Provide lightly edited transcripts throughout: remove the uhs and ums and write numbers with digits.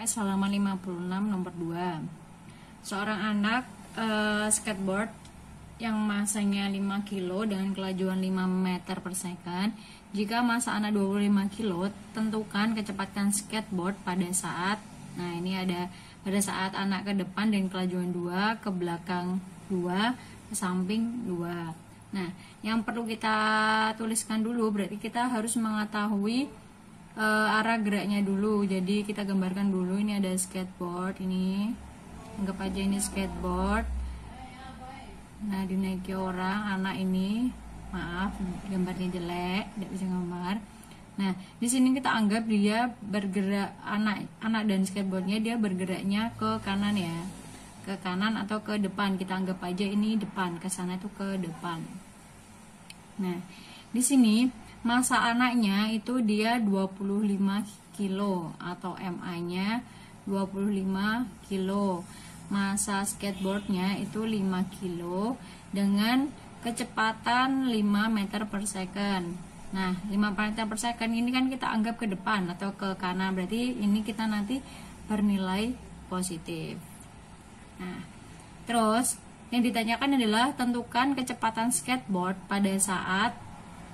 PPS halaman 56 nomor 2. Seorang anak skateboard yang masanya 5 kilo dengan kelajuan 5 meter per second. Jika masa anak 25 kilo, tentukan kecepatan skateboard pada saat, nah ini ada pada saat anak ke depan dan kelajuan 2, ke belakang 2, ke samping 2. Nah, yang perlu kita tuliskan dulu berarti kita harus mengetahui arah geraknya dulu. Jadi kita gambarkan dulu, ini ada skateboard, ini anggap aja ini skateboard. Nah, dinaiki orang, anak ini, maaf gambarnya jelek, tidak bisa gambar. Nah, di sini kita anggap dia bergerak, anak dan skateboardnya dia bergeraknya ke kanan ya, ke kanan atau ke depan. Kita anggap aja ini depan, ke sana itu ke depan. Nah, di sini masa anaknya itu dia 25 kilo atau MA-nya 25 kilo. Masa skateboardnya itu 5 kilo dengan kecepatan 5 meter per second. Nah, 5 meter per second ini kan kita anggap ke depan atau ke kanan, berarti ini kita nanti bernilai positif. Nah, terus yang ditanyakan adalah tentukan kecepatan skateboard pada saat,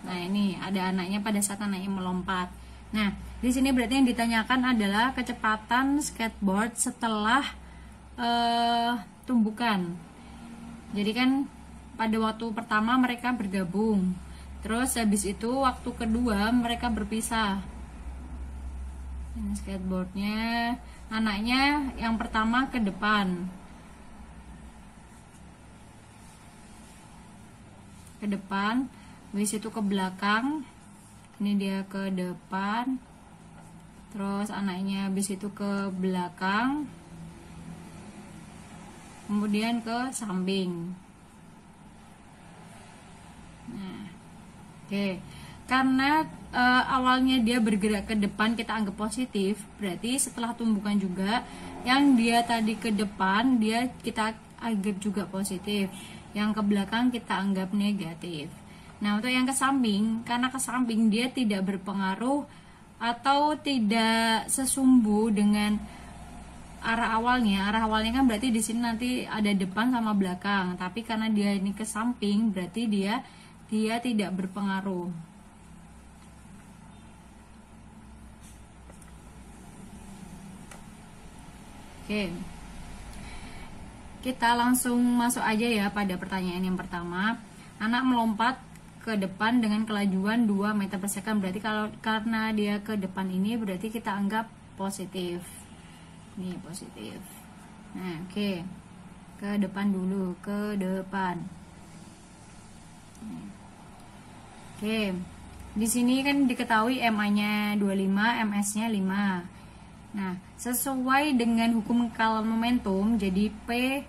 nah ini ada anaknya pada saat anaknya melompat. Nah, di sini berarti yang ditanyakan adalah kecepatan skateboard setelah tumbukan. Jadi kan pada waktu pertama mereka bergabung, terus habis itu waktu kedua mereka berpisah. Ini skateboardnya, anaknya yang pertama ke depan, habis itu ke belakang, ini dia ke depan, terus anaknya habis itu ke belakang, kemudian ke samping. Nah, oke. Karena awalnya dia bergerak ke depan kita anggap positif, berarti setelah tumbukan juga yang dia tadi ke depan dia kita anggap juga positif, yang ke belakang kita anggap negatif. Nah, untuk yang ke samping, karena ke samping dia tidak berpengaruh atau tidak sesumbu dengan arah awalnya. Arah awalnya kan berarti di sini nanti ada depan sama belakang, tapi karena dia ini ke samping berarti dia tidak berpengaruh. Oke. Kita langsung masuk aja ya pada pertanyaan yang pertama. Anak melompat ke depan dengan kelajuan 2 meter per second. Berarti karena dia ke depan ini berarti kita anggap positif. Ini positif. Nah, oke. Ke depan dulu, ke depan. Oke. Di sini kan diketahui MA-nya 25, MS-nya 5. Nah, sesuai dengan hukum skala momentum, jadi P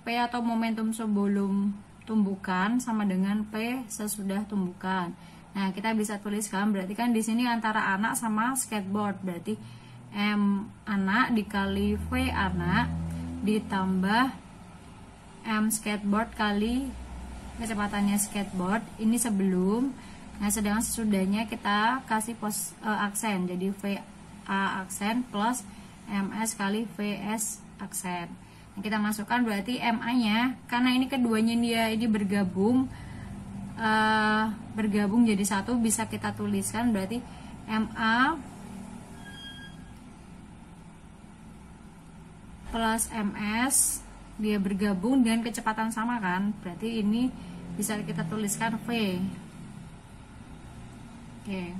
atau momentum sebelum tumbukan sama dengan P sesudah tumbukan. Nah, kita bisa tuliskan berarti kan di sini antara anak sama skateboard, berarti M anak dikali V anak ditambah M skateboard kali kecepatannya skateboard, ini sebelum. Nah, sedangkan sesudahnya kita kasih aksen, jadi VA aksen plus MS kali VS aksen. Nah, kita masukkan berarti MA-nya, karena ini keduanya dia ini bergabung jadi satu, bisa kita tuliskan berarti MA plus MS, dia bergabung dengan kecepatan sama kan, berarti ini bisa kita tuliskan V. Oke.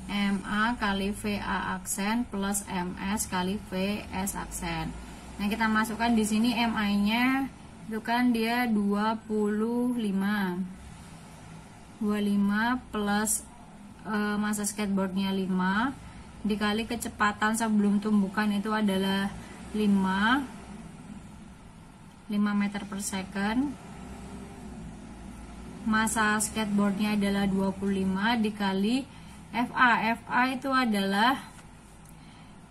MA kali VA aksen plus MS kali VS aksen. Nah, kita masukkan di sini MA-nya itu kan dia 25 plus masa skateboardnya 5 dikali kecepatan sebelum tumbukan itu adalah 5 meter per second. Masa skateboardnya adalah 25 dikali FA itu adalah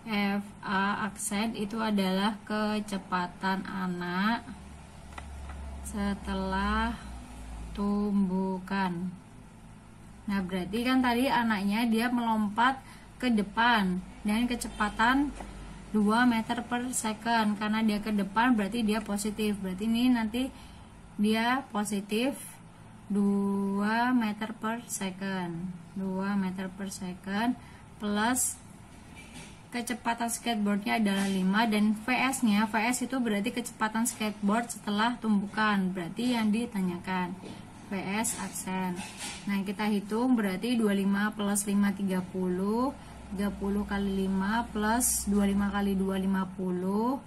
FA aksen itu adalah kecepatan anak setelah tumbukan. Nah, berarti kan tadi anaknya dia melompat ke depan dengan kecepatan 2 meter per second. Karena dia ke depan berarti dia positif. Berarti ini nanti dia positif 2 meter per second. 2 meter per second plus kecepatan skateboardnya adalah 5 dan VS-nya, VS itu berarti kecepatan skateboard setelah tumbukan. Berarti yang ditanyakan VS aksen. Nah, kita hitung berarti 25 plus 5 30. 30 kali 5 plus 25 kali 2 50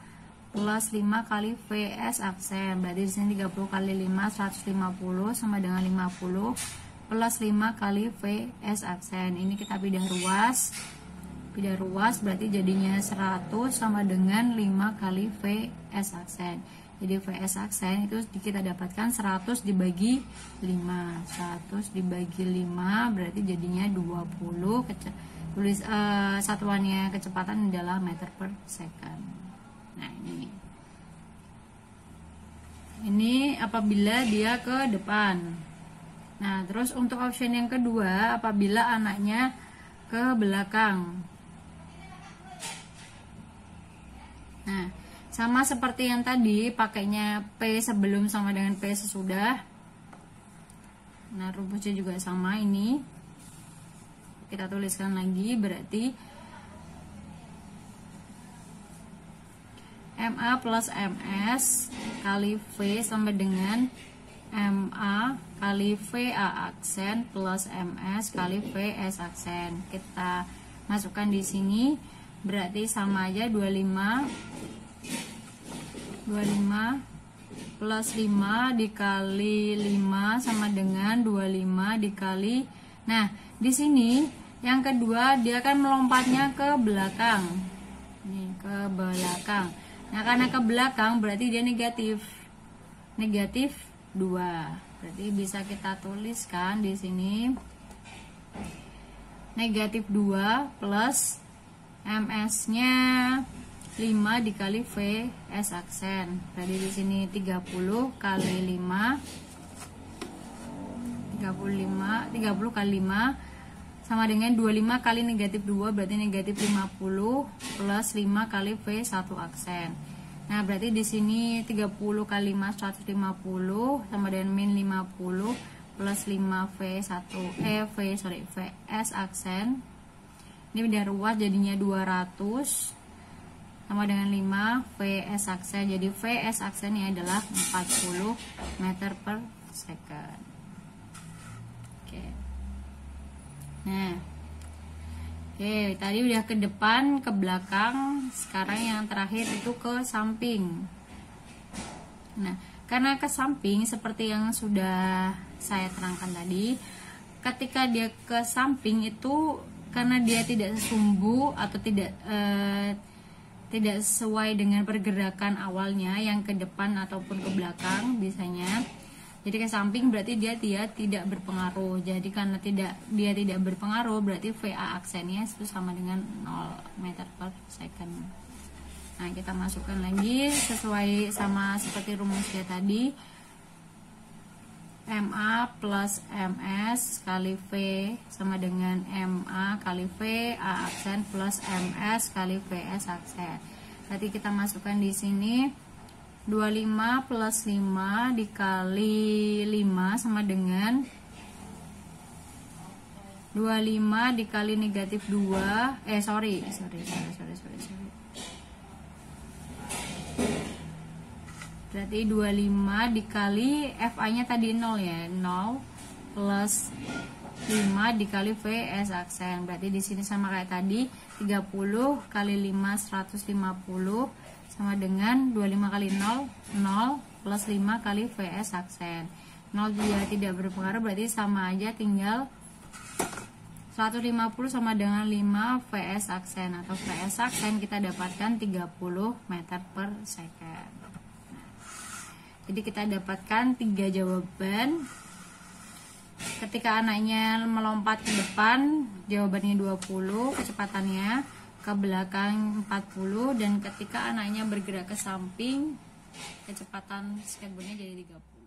plus 5 kali VS aksen. Berarti di sini 30 kali 5 150 sama dengan 50 plus 5 kali VS aksen. Ini kita pindah ruas. Pindah ruas berarti jadinya 100 sama dengan 5 kali VS aksen. Jadi VS aksen itu kita dapatkan 100 dibagi 5. 100 dibagi 5 berarti jadinya 20. Tulis satuannya kecepatan adalah meter per second. Nah, ini apabila dia ke depan. Nah, terus untuk option yang kedua, apabila anaknya ke belakang. Nah, sama seperti yang tadi, pakainya P sebelum sama dengan P sesudah. Nah, rumusnya juga sama ini. Kita tuliskan lagi, berarti MA plus MS kali V sama dengan MA kali VA aksen plus MS kali VS aksen. Kita masukkan di sini, berarti sama aja 25 plus 5 dikali 5 sama dengan 25 dikali. Nah, di sini yang kedua dia akan melompatnya ke belakang. Nih, ke belakang. Nah, karena ke belakang berarti dia negatif. Negatif 2. Berarti bisa kita tuliskan di sini negatif 2 plus MS-nya 5 dikali VS aksen. Berarti di sini 30 kali 5 30 kali 5 sama dengan 25 kali negatif 2 berarti negatif 50 plus 5 kali V1 aksen. Nah, berarti di sini 30 kali 5 150 sama dengan min 50 plus 5 VS aksen. Ini udah ruas jadinya 200 sama dengan 5 VS aksen. Jadi VS aksennya adalah 40 meter per second. Nah, oke, tadi udah ke depan, ke belakang. Sekarang yang terakhir itu ke samping. Nah, karena ke samping seperti yang sudah saya terangkan tadi, ketika dia ke samping itu karena dia tidak sumbu atau tidak sesuai dengan pergerakan awalnya yang ke depan ataupun ke belakang biasanya. Jadi ke samping berarti dia tidak berpengaruh. Jadi karena dia tidak berpengaruh berarti VA aksennya itu sama dengan 0 meter per second. Nah, kita masukkan lagi sesuai sama seperti rumusnya tadi. MA plus MS kali V sama dengan MA kali V A aksen plus MS kali VS aksen. Berarti kita masukkan di sini 25 plus 5 dikali 5 sama dengan 25 dikali negatif 2. Sorry. Berarti 25 dikali FA-nya tadi 0 ya. 0 plus 5 dikali VS aksen. Berarti di sini sama kayak tadi, 30 kali 5 150 sama dengan 25 kali 0 plus 5 kali VS aksen. 0 juga tidak berpengaruh, berarti sama aja, tinggal 150 sama dengan 5 VS aksen. Atau VS aksen kita dapatkan 30 meter per second. Jadi kita dapatkan 3 jawaban. Ketika anaknya melompat ke depan, jawabannya 20 kecepatannya, ke belakang 40, dan ketika anaknya bergerak ke samping, kecepatan skateboardnya jadi 30.